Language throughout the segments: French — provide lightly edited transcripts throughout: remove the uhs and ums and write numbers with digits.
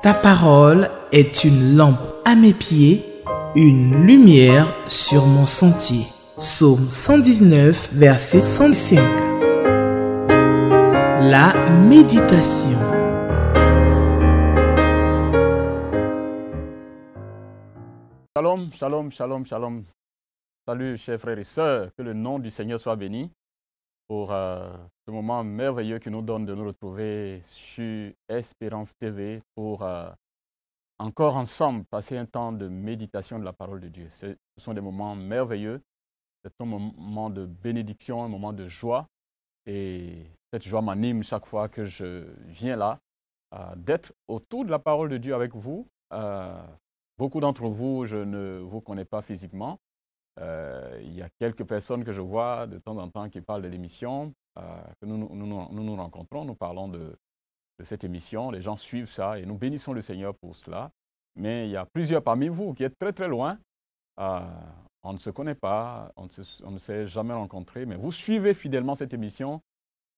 Ta parole est une lampe à mes pieds, une lumière sur mon sentier. Psaume 119, verset 105. La méditation. Shalom, shalom, shalom, shalom. Salut, chers frères et sœurs, que le nom du Seigneur soit béni pour ce moment merveilleux qui nous donne de nous retrouver sur Espérance TV pour encore ensemble passer un temps de méditation de la parole de Dieu. Ce sont des moments merveilleux, c'est un moment de bénédiction, un moment de joie et cette joie m'anime chaque fois que je viens là, d'être autour de la parole de Dieu avec vous. Beaucoup d'entre vous, je ne vous connais pas physiquement. Il y a quelques personnes que je vois de temps en temps qui parlent de l'émission, que nous rencontrons, nous parlons de cette émission. Les gens suivent ça et nous bénissons le Seigneur pour cela. Mais il y a plusieurs parmi vous qui êtes très très loin. On ne se connaît pas, on ne s'est jamais rencontré, mais vous suivez fidèlement cette émission.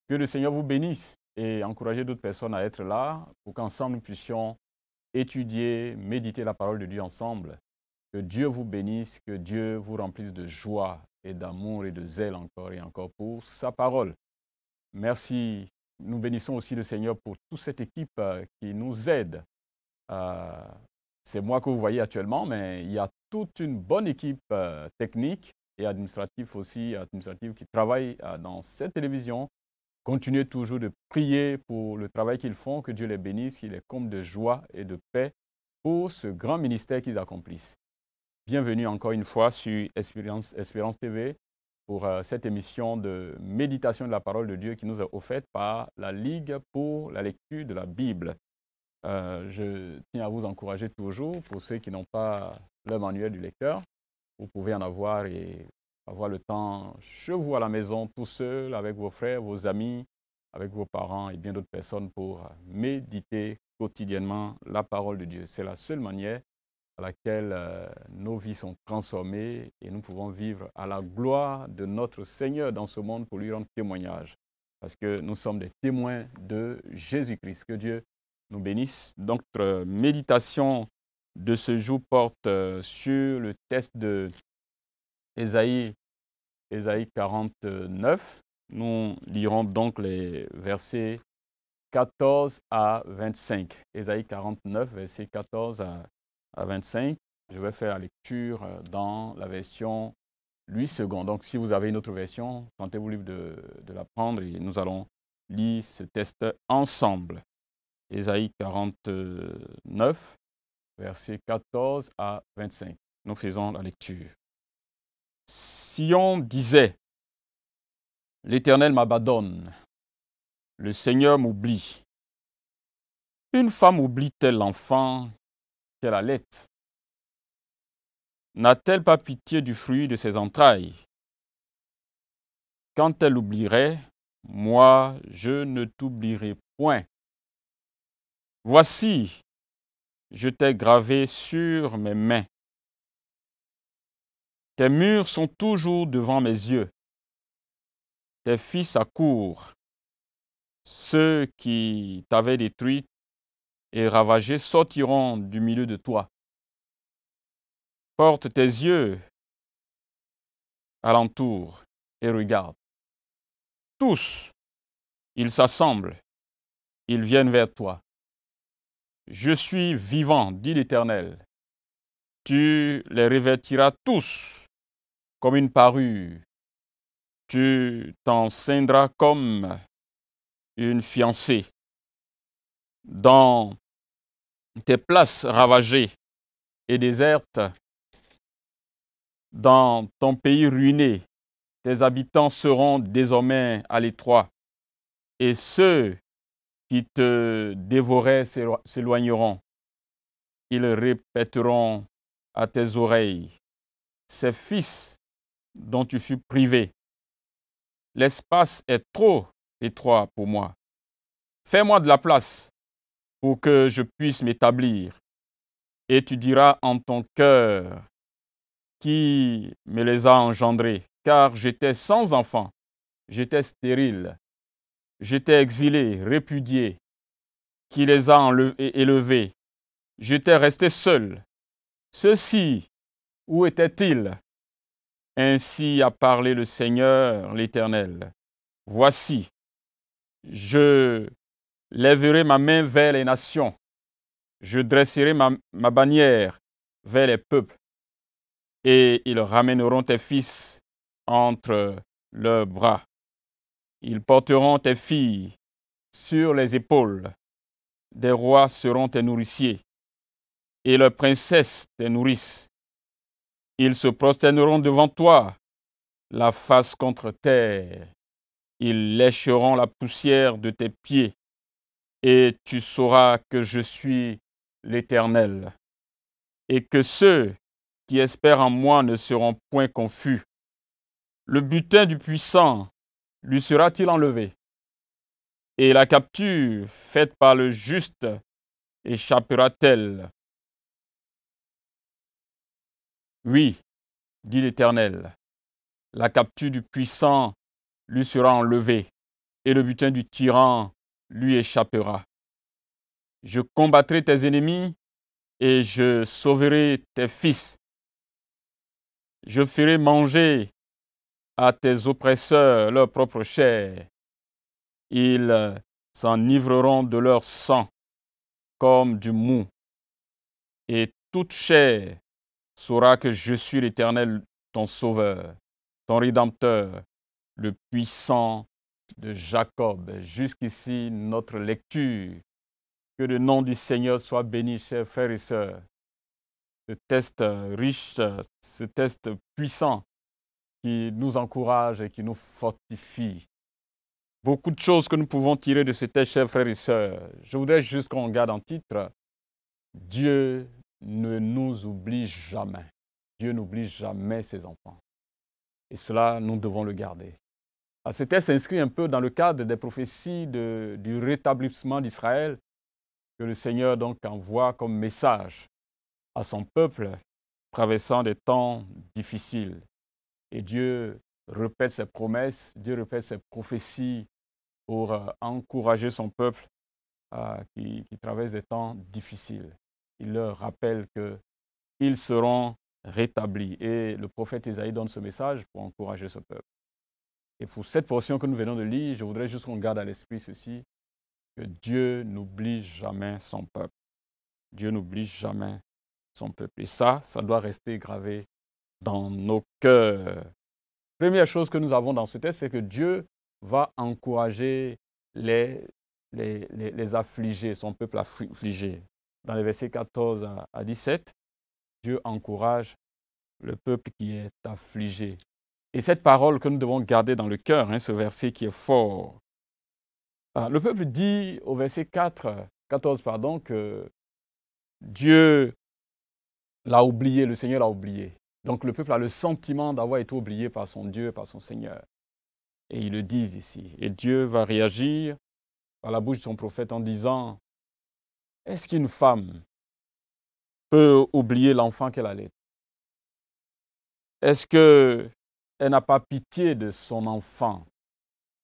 Que le Seigneur vous bénisse et encouragez d'autres personnes à être là pour qu'ensemble nous puissions étudier, méditer la parole de Dieu ensemble. Que Dieu vous bénisse, que Dieu vous remplisse de joie et d'amour et de zèle encore et encore pour sa parole. Merci. Nous bénissons aussi le Seigneur pour toute cette équipe qui nous aide. C'est moi que vous voyez actuellement, mais il y a toute une bonne équipe technique et administrative aussi, qui travaille dans cette télévision. Continuez toujours de prier pour le travail qu'ils font, que Dieu les bénisse, qu'il les comble de joie et de paix pour ce grand ministère qu'ils accomplissent. Bienvenue encore une fois sur Espérance TV pour cette émission de méditation de la parole de Dieu qui nous est offerte par la Ligue pour la lecture de la Bible. Je tiens à vous encourager toujours, pour ceux qui n'ont pas le manuel du lecteur, vous pouvez en avoir et avoir le temps chez vous à la maison, tout seul, avec vos frères, vos amis, avec vos parents et bien d'autres personnes pour méditer quotidiennement la parole de Dieu. C'est la seule manière à laquelle nos vies sont transformées et nous pouvons vivre à la gloire de notre Seigneur dans ce monde pour lui rendre témoignage. Parce que nous sommes des témoins de Jésus-Christ. Que Dieu nous bénisse. Donc, notre méditation de ce jour porte sur le texte de Ésaïe 49. Nous lirons donc les versets 14 à 25. Ésaïe 49, versets 14 à 25. Je vais faire la lecture dans la version 8 secondes. Donc, si vous avez une autre version, sentez-vous libre de la prendre et nous allons lire ce texte ensemble. Ésaïe 49, versets 14 à 25. Nous faisons la lecture. Sion disait, « L'Éternel m'abandonne, le Seigneur m'oublie. Une femme oublie-t-elle l'enfant qu'elle allait? N'a-t-elle pas pitié du fruit de ses entrailles? Quand elle oublierait, moi, je ne t'oublierai point. Voici, je t'ai gravé sur mes mains. Tes murs sont toujours devant mes yeux. Tes fils accourent. Ceux qui t'avaient détruit et ravagé sortiront du milieu de toi. Porte tes yeux alentour et regarde. Tous, ils s'assemblent, ils viennent vers toi. Je suis vivant, dit l'Éternel. Tu les revêtiras tous comme une parure. Tu t'en ceindras comme une fiancée. Dans tes places ravagées et désertes, dans ton pays ruiné, tes habitants seront désormais à l'étroit, et ceux qui te dévoraient s'éloigneront. Ils répéteront à tes oreilles, ces fils dont tu fus privé. L'espace est trop étroit pour moi. Fais-moi de la place pour que je puisse m'établir. Et tu diras en ton cœur, qui me les a engendrés, car j'étais sans enfant, j'étais stérile, j'étais exilé, répudié, qui les a élevés, j'étais resté seul. Ceux-ci, où étaient-ils? Ainsi a parlé le Seigneur, l'Éternel. Voici, je lèverai ma main vers les nations. Je dresserai ma bannière vers les peuples. Et ils ramèneront tes fils entre leurs bras. Ils porteront tes filles sur les épaules. Des rois seront tes nourriciers, et leurs princesses tes nourrices. Ils se prosterneront devant toi, la face contre terre. Ils lécheront la poussière de tes pieds, et tu sauras que je suis l'Éternel, et que ceux qui espèrent en moi ne seront point confus. Le butin du puissant lui sera-t-il enlevé? Et la capture faite par le juste échappera-t-elle? Oui, dit l'Éternel, la capture du puissant lui sera enlevée, et le butin du tyran lui échappera. Je combattrai tes ennemis, et je sauverai tes fils. Je ferai manger à tes oppresseurs leur propre chair. Ils s'enivreront de leur sang comme du mou, et toute chair saura que je suis l'Éternel, ton sauveur, ton rédempteur, le puissant de Jacob. Jusqu'ici, notre lecture. Que le nom du Seigneur soit béni, chers frères et sœurs. Ce texte riche, ce texte puissant qui nous encourage et qui nous fortifie. Beaucoup de choses que nous pouvons tirer de ce texte, chers frères et sœurs. Je voudrais juste qu'on regarde en titre. Dieu ne nous oublie jamais. Dieu n'oublie jamais ses enfants. Et cela, nous devons le garder. Ce texte s'inscrit un peu dans le cadre des prophéties du rétablissement d'Israël que le Seigneur donc envoie comme message à son peuple traversant des temps difficiles. Et Dieu répète ses promesses, Dieu répète ses prophéties pour encourager son peuple qui traverse des temps difficiles. Il leur rappelle qu'ils seront rétablis. Et le prophète Isaïe donne ce message pour encourager ce peuple. Et pour cette portion que nous venons de lire, je voudrais juste qu'on garde à l'esprit ceci, que Dieu n'oublie jamais son peuple. Dieu n'oublie jamais son peuple. Et ça doit rester gravé dans nos cœurs. Première chose que nous avons dans ce texte, c'est que Dieu va encourager les affligés, son peuple affligé. Dans les versets 14 à 17, Dieu encourage le peuple qui est affligé. Et cette parole que nous devons garder dans le cœur, ce verset qui est fort. Le peuple dit au verset 14, que Dieu l'a oublié, le Seigneur l'a oublié. Donc le peuple a le sentiment d'avoir été oublié par son Dieu, par son Seigneur. Et ils le disent ici. Et Dieu va réagir par la bouche de son prophète en disant, est-ce qu'une femme peut oublier l'enfant qu'elle allait? Est-ce qu'elle n'a pas pitié de son enfant,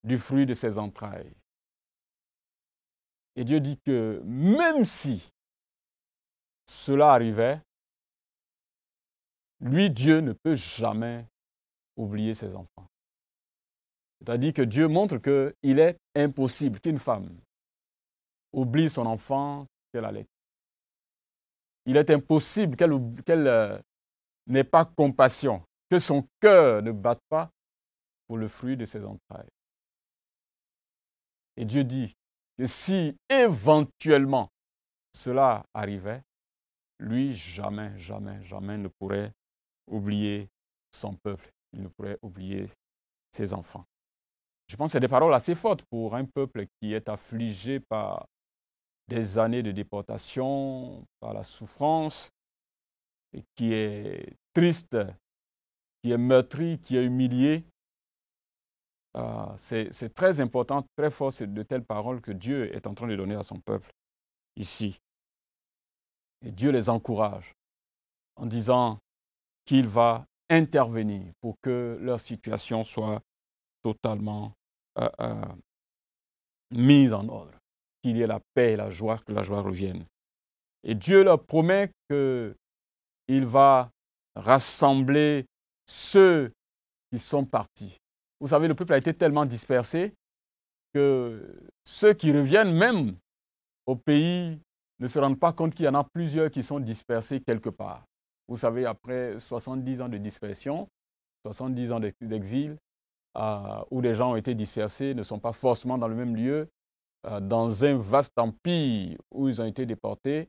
du fruit de ses entrailles? Et Dieu dit que même si cela arrivait, lui, Dieu, ne peut jamais oublier ses enfants. C'est-à-dire que Dieu montre qu'il est impossible qu'une femme oublie son enfant qu'elle allait. Il est impossible qu'elle n'ait pas compassion, que son cœur ne batte pas pour le fruit de ses entrailles. Et Dieu dit que si éventuellement cela arrivait, lui, jamais, jamais, jamais ne pourrait oublier son peuple. Il ne pourrait oublier ses enfants. Je pense que c'est des paroles assez fortes pour un peuple qui est affligé par des années de déportation, par la souffrance, et qui est triste, qui est meurtri, qui est humilié. C'est très important, très fort, c'est de telles paroles que Dieu est en train de donner à son peuple ici. Et Dieu les encourage en disant qu'il va intervenir pour que leur situation soit totalement mise en ordre, qu'il y ait la paix et la joie, que la joie revienne. Et Dieu leur promet qu'il va rassembler ceux qui sont partis. Vous savez, le peuple a été tellement dispersé que ceux qui reviennent même au pays ne se rendent pas compte qu'il y en a plusieurs qui sont dispersés quelque part. Vous savez, après 70 ans de dispersion, 70 ans d'exil, où les gens ont été dispersés, ne sont pas forcément dans le même lieu, dans un vaste empire où ils ont été déportés,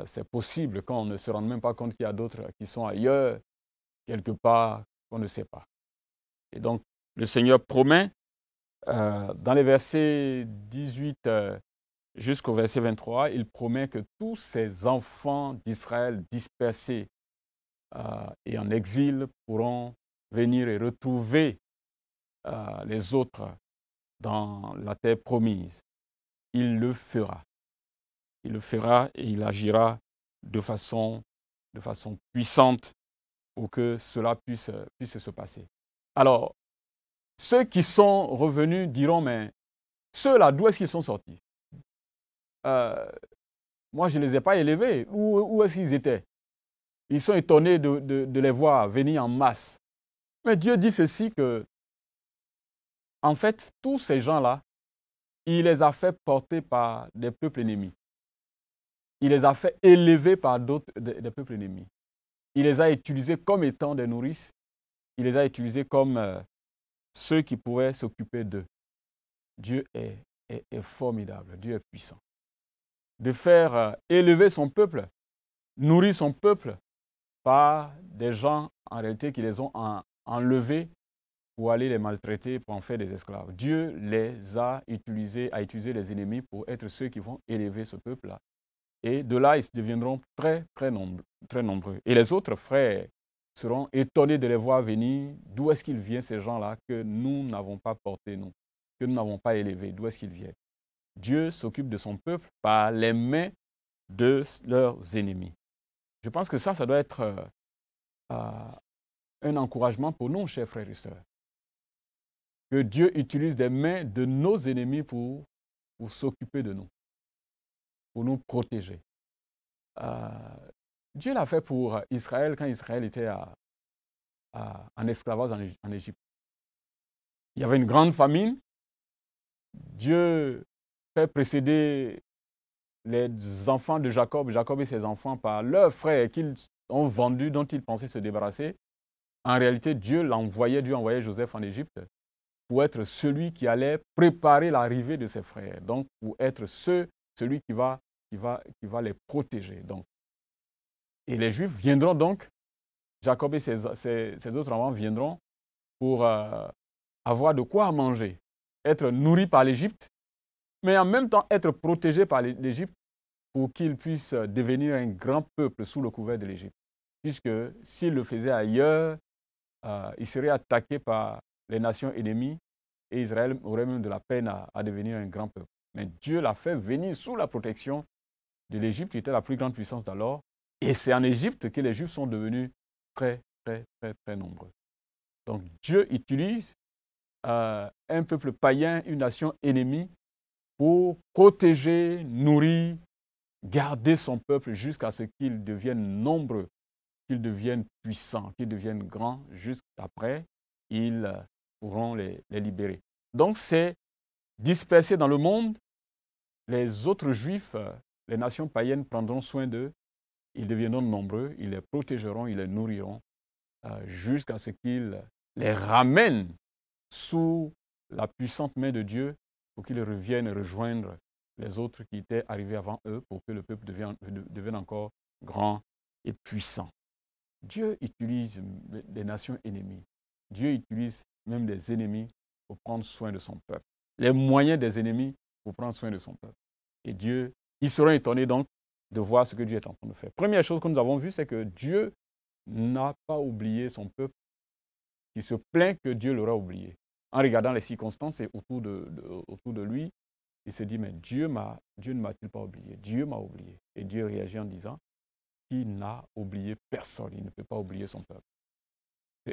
c'est possible qu'on ne se rende même pas compte qu'il y a d'autres qui sont ailleurs, quelque part, qu'on ne sait pas. Et donc, le Seigneur promet, dans les versets 18 jusqu'au verset 23, il promet que tous ces enfants d'Israël dispersés et en exil pourront venir et retrouver les autres dans la terre promise. Il le fera. Il le fera et il agira de façon puissante pour que cela puisse se passer. Alors, ceux qui sont revenus diront, mais ceux-là, d'où est-ce qu'ils sont sortis? Moi, je ne les ai pas élevés. Où est-ce qu'ils étaient? Ils sont étonnés de les voir venir en masse. Mais Dieu dit ceci que, en fait, tous ces gens-là, il les a fait porter par des peuples ennemis. Il les a fait élever par d'autres des peuples ennemis. Il les a utilisés comme étant des nourrices. Il les a utilisés comme ceux qui pouvaient s'occuper d'eux. Dieu est formidable. Dieu est puissant. De faire élever son peuple, nourrir son peuple par des gens en réalité qui les ont enlevés pour aller les maltraiter, pour en faire des esclaves. Dieu les a utilisé les ennemis pour être ceux qui vont élever ce peuple-là. Et de là, ils deviendront très, très nombreux. Et les autres frères seront étonnés de les voir venir. D'où est-ce qu'ils viennent, ces gens-là, que nous n'avons pas portés, nous, que nous n'avons pas élevés? D'où est-ce qu'ils viennent? Dieu s'occupe de son peuple par les mains de leurs ennemis. Je pense que ça doit être un encouragement pour nous, chers frères et sœurs. Que Dieu utilise des mains de nos ennemis pour s'occuper de nous, pour nous protéger. Dieu l'a fait pour Israël quand Israël était en esclavage en Égypte. Il y avait une grande famine. Dieu fait précéder les enfants de Jacob et ses enfants par leurs frères qu'ils ont vendus, dont ils pensaient se débarrasser. En réalité, Dieu envoyait Joseph en Égypte pour être celui qui allait préparer l'arrivée de ses frères. Donc, pour être celui qui va les protéger. Donc. Et les Juifs viendront donc, Jacob et ses autres enfants viendront pour avoir de quoi manger, être nourris par l'Égypte, mais en même temps être protégés par l'Égypte pour qu'ils puissent devenir un grand peuple sous le couvert de l'Égypte. Puisque s'ils le faisaient ailleurs, ils seraient attaqués par les nations ennemies et Israël aurait même de la peine à devenir un grand peuple. Mais Dieu l'a fait venir sous la protection de l'Égypte, qui était la plus grande puissance d'alors. Et c'est en Égypte que les Juifs sont devenus très, très, très, très nombreux. Donc Dieu utilise un peuple païen, une nation ennemie, pour protéger, nourrir, garder son peuple jusqu'à ce qu'il devienne nombreux, qu'il devienne puissant, qu'il devienne grand. Jusqu'après, ils pourront les libérer. Donc c'est dispersé dans le monde. Les autres Juifs, les nations païennes prendront soin d'eux. Ils deviendront nombreux, ils les protégeront, ils les nourriront jusqu'à ce qu'ils les ramènent sous la puissante main de Dieu pour qu'ils reviennent rejoindre les autres qui étaient arrivés avant eux pour que le peuple devienne encore grand et puissant. Dieu utilise des nations ennemies. Dieu utilise même des ennemis pour prendre soin de son peuple. Les moyens des ennemis pour prendre soin de son peuple. Et Dieu, ils seront étonnés donc de voir ce que Dieu est en train de faire. Première chose que nous avons vue, c'est que Dieu n'a pas oublié son peuple qui se plaint que Dieu l'aura oublié. En regardant les circonstances et autour de lui, il se dit, mais Dieu ne m'a-t-il pas oublié? Dieu m'a oublié. Et Dieu réagit en disant, il n'a oublié personne, il ne peut pas oublier son peuple.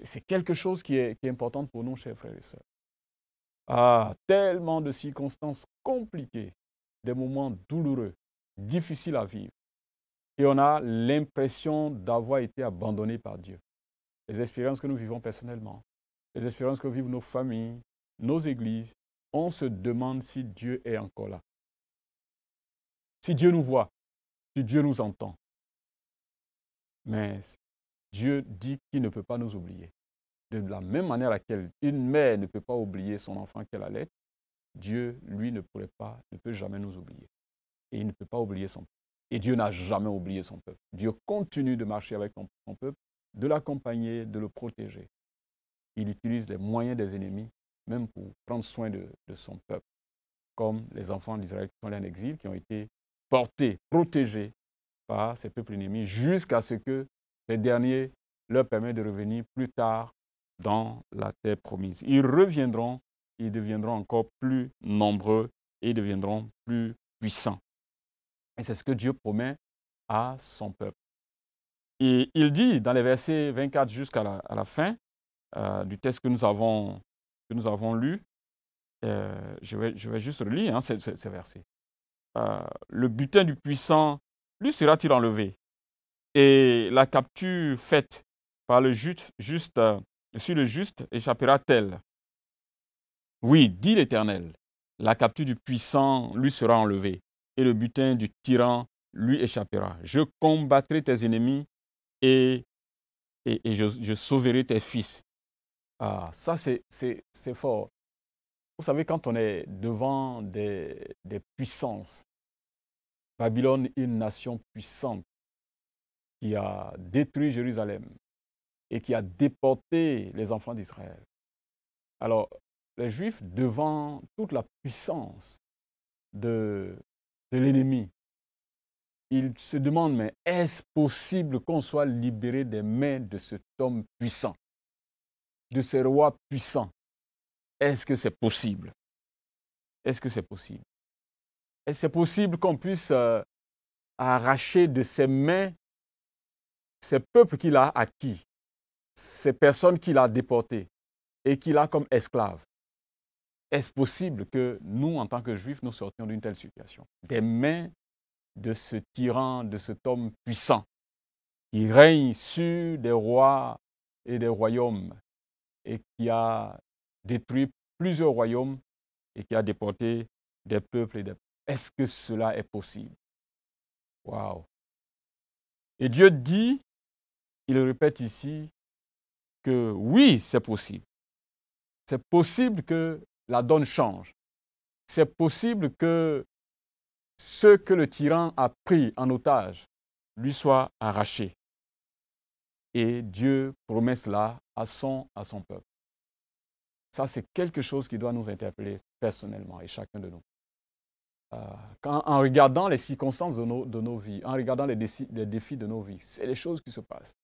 C'est quelque chose qui est important pour nous, chers frères et sœurs. Tellement de circonstances compliquées, des moments douloureux, difficiles à vivre. et on a l'impression d'avoir été abandonné par Dieu. Les expériences que nous vivons personnellement, les expériences que vivent nos familles, nos églises, on se demande si Dieu est encore là. Si Dieu nous voit, si Dieu nous entend. Mais Dieu dit qu'il ne peut pas nous oublier. De la même manière à laquelle une mère ne peut pas oublier son enfant qu'elle allait, Dieu, lui, ne peut jamais nous oublier. Et il ne peut pas oublier son peuple. Et Dieu n'a jamais oublié son peuple. Dieu continue de marcher avec son peuple, de l'accompagner, de le protéger. Il utilise les moyens des ennemis, même pour prendre soin de son peuple. Comme les enfants d'Israël qui sont allés en exil, qui ont été portés, protégés par ces peuples ennemis, jusqu'à ce que ces derniers leur permettent de revenir plus tard dans la terre promise. Ils reviendront, ils deviendront encore plus nombreux et ils deviendront plus puissants. Et c'est ce que Dieu promet à son peuple. Et il dit dans les versets 24 jusqu'à la fin du texte que nous avons lu, je vais juste relire ces versets. Le butin du puissant, lui sera-t-il enlevé? Et la capture faite par le juste sur le juste échappera-t-elle? Oui, dit l'Éternel, la capture du puissant lui sera enlevée, et le butin du tyran lui échappera. Je combattrai tes ennemis et je sauverai tes fils. Ah, ça c'est fort. Vous savez, quand on est devant des puissances, Babylone est une nation puissante qui a détruit Jérusalem et qui a déporté les enfants d'Israël. Alors, les Juifs, devant toute la puissance de l'ennemi, ils se demandent, mais est-ce possible qu'on soit libéré des mains de cet homme puissant, de ce roi puissant? Est-ce que c'est possible? Est-ce que c'est possible? Est-ce que c'est possible qu'on puisse arracher de ses mains ces peuples qu'il a acquis, ces personnes qu'il a déportées et qu'il a comme esclaves? Est-ce possible que nous, en tant que Juifs, nous sortions d'une telle situation? Des mains de ce tyran, de cet homme puissant qui règne sur des rois et des royaumes et qui a détruit plusieurs royaumes et qui a déporté des peuples et des peuples. Est-ce que cela est possible? Waouh! Et Dieu dit, il le répète ici, que oui, c'est possible. C'est possible que la donne change. C'est possible que ce que le tyran a pris en otage lui soit arraché. Et Dieu promet cela à son peuple. Ça, c'est quelque chose qui doit nous interpeller personnellement et chacun de nous. En regardant les circonstances de nos vies, en regardant les défis de nos vies, c'est les choses qui se passent.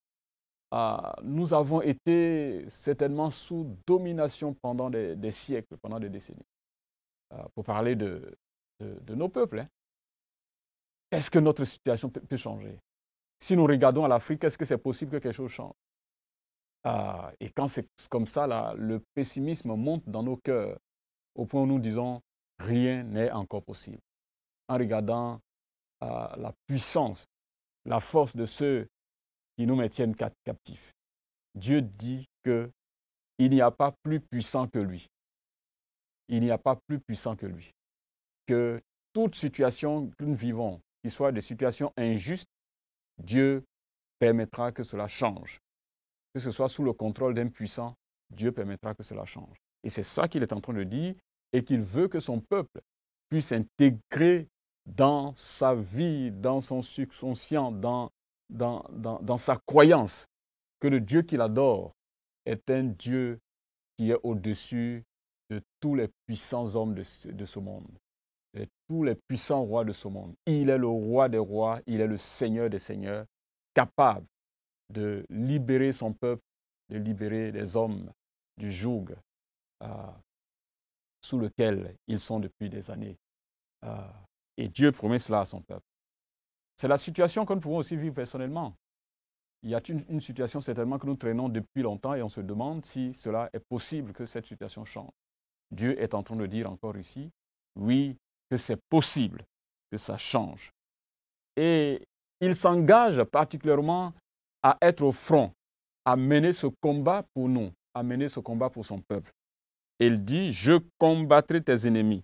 Nous avons été certainement sous domination pendant des siècles, pendant des décennies. Pour parler de nos peuples, est-ce que notre situation peut changer? Si nous regardons à l'Afrique, est-ce que c'est possible que quelque chose change? Et quand c'est comme ça, là, le pessimisme monte dans nos cœurs au point où nous disons « rien n'est encore possible ». En regardant la puissance, la force de ceux qui nous maintiennent captifs. Dieu dit qu'il n'y a pas plus puissant que lui. Il n'y a pas plus puissant que lui. Que toute situation que nous vivons, qu'il soit des situations injustes, Dieu permettra que cela change. Que ce soit sous le contrôle d'un puissant, Dieu permettra que cela change. Et c'est ça qu'il est en train de dire et qu'il veut que son peuple puisse intégrer dans sa vie, dans son subconscient, dans sa croyance, que le Dieu qu'il adore est un Dieu qui est au-dessus de tous les puissants hommes de ce monde, de tous les puissants rois de ce monde. Il est le roi des rois, il est le Seigneur des seigneurs, capable de libérer son peuple, de libérer les hommes du joug sous lequel ils sont depuis des années. Et Dieu promet cela à son peuple. C'est la situation que nous pouvons aussi vivre personnellement. Il y a une situation certainement que nous traînons depuis longtemps et on se demande si cela est possible que cette situation change. Dieu est en train de dire encore ici, oui, que c'est possible que ça change. Et il s'engage particulièrement à être au front, à mener ce combat pour nous, à mener ce combat pour son peuple. Il dit, je combattrai tes ennemis,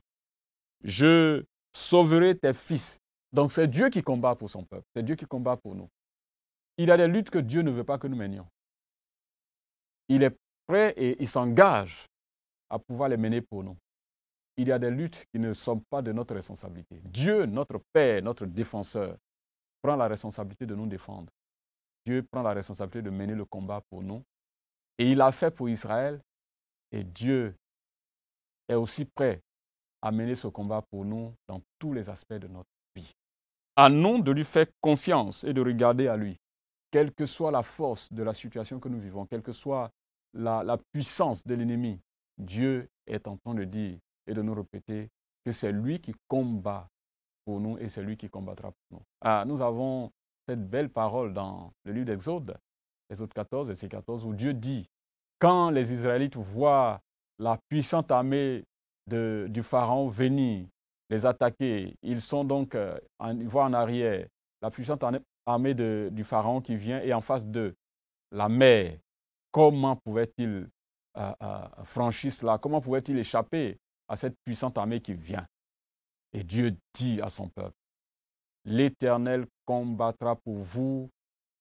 je sauverai tes fils. Donc c'est Dieu qui combat pour son peuple, c'est Dieu qui combat pour nous. Il y a des luttes que Dieu ne veut pas que nous menions. Il est prêt et il s'engage à pouvoir les mener pour nous. Il y a des luttes qui ne sont pas de notre responsabilité. Dieu, notre Père, notre défenseur, prend la responsabilité de nous défendre. Dieu prend la responsabilité de mener le combat pour nous. Et il l'a fait pour Israël. Et Dieu est aussi prêt à mener ce combat pour nous dans tous les aspects de notre vie. À nous de lui faire confiance et de regarder à lui. Quelle que soit la force de la situation que nous vivons, quelle que soit la puissance de l'ennemi, Dieu est en train de dire et de nous répéter que c'est lui qui combat pour nous et c'est lui qui combattra pour nous. Nous avons cette belle parole dans le livre d'Exode, Exode 14, verset 14, où Dieu dit, quand les Israélites voient la puissante armée du Pharaon venir les attaquer, ils sont donc, ils voient en arrière la puissante armée du Pharaon qui vient et en face d'eux, la mer. Comment pouvait-il franchir cela? Comment pouvait-il échapper à cette puissante armée qui vient? Et Dieu dit à son peuple, l'Éternel combattra pour vous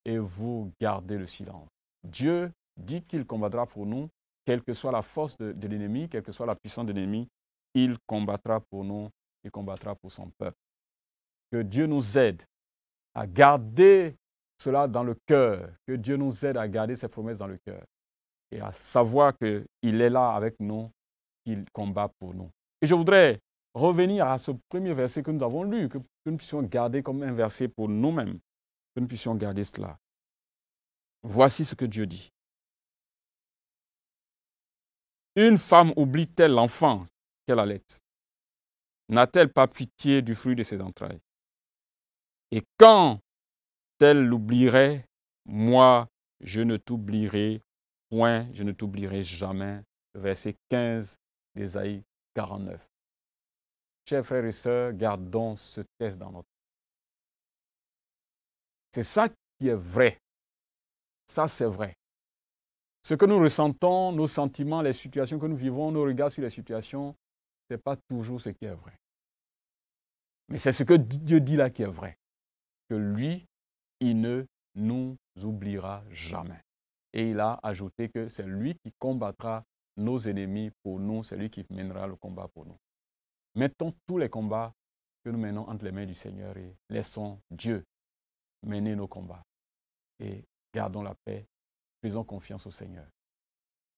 et vous gardez le silence. Dieu dit qu'il combattra pour nous, quelle que soit la force de l'ennemi, quelle que soit la puissance de l'ennemi, il combattra pour nous, il combattra pour son peuple. Que Dieu nous aide à garder cela dans le cœur, que Dieu nous aide à garder ses promesses dans le cœur et à savoir qu'il est là avec nous, qu'il combat pour nous. Et je voudrais revenir à ce premier verset que nous avons lu, que nous puissions garder comme un verset pour nous-mêmes, que nous puissions garder cela. Voici ce que Dieu dit. Une femme oublie-t-elle l'enfant qu'elle allait? N'a-t-elle pas pitié du fruit de ses entrailles? Et quand elle l'oublierait, moi, je ne t'oublierai point, je ne t'oublierai jamais. Verset 15 d'Ésaïe 49. Chers frères et sœurs, gardons ce texte dans notre vie. C'est ça qui est vrai. Ça, c'est vrai. Ce que nous ressentons, nos sentiments, les situations que nous vivons, nos regards sur les situations, ce n'est pas toujours ce qui est vrai. Mais c'est ce que Dieu dit là qui est vrai. Que lui, il ne nous oubliera jamais. Et il a ajouté que c'est lui qui combattra nos ennemis pour nous, c'est lui qui mènera le combat pour nous. Mettons tous les combats que nous menons entre les mains du Seigneur et laissons Dieu mener nos combats. Et gardons la paix, faisons confiance au Seigneur.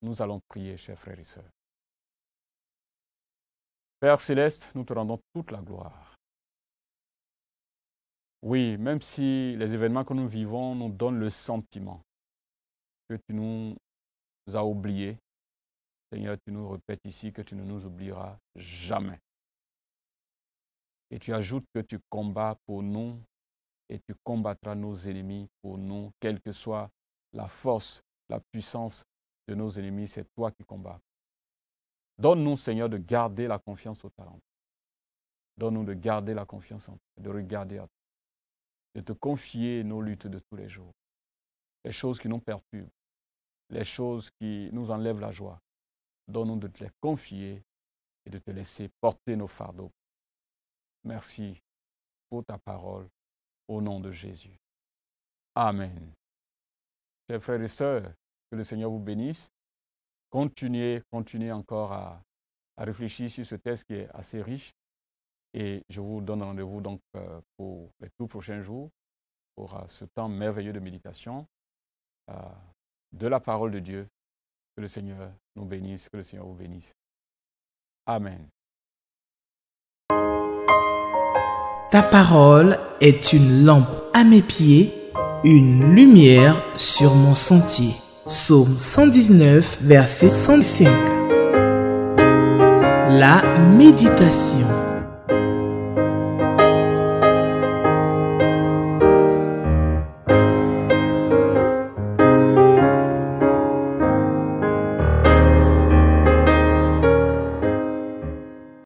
Nous allons prier, chers frères et sœurs. Père Céleste, nous te rendons toute la gloire. Oui, même si les événements que nous vivons nous donnent le sentiment que tu nous as oubliés, Seigneur, tu nous répètes ici que tu ne nous oublieras jamais. Et tu ajoutes que tu combats pour nous et tu combattras nos ennemis pour nous, quelle que soit la force, la puissance de nos ennemis, c'est toi qui combats. Donne-nous, Seigneur, de garder la confiance au talent. Donne-nous de garder la confiance en toi, de regarder à toi, de te confier nos luttes de tous les jours, les choses qui nous perturbent, les choses qui nous enlèvent la joie. Donne-nous de te les confier et de te laisser porter nos fardeaux. Merci pour ta parole, au nom de Jésus. Amen. Chers frères et sœurs, que le Seigneur vous bénisse. Continuez encore à réfléchir sur ce texte qui est assez riche. Et je vous donne rendez-vous donc pour les tout prochains jours, pour ce temps merveilleux de méditation de la parole de Dieu. Que le Seigneur nous bénisse, que le Seigneur vous bénisse. Amen. Ta parole est une lampe à mes pieds, une lumière sur mon sentier. Psaume 119, verset 105. La méditation.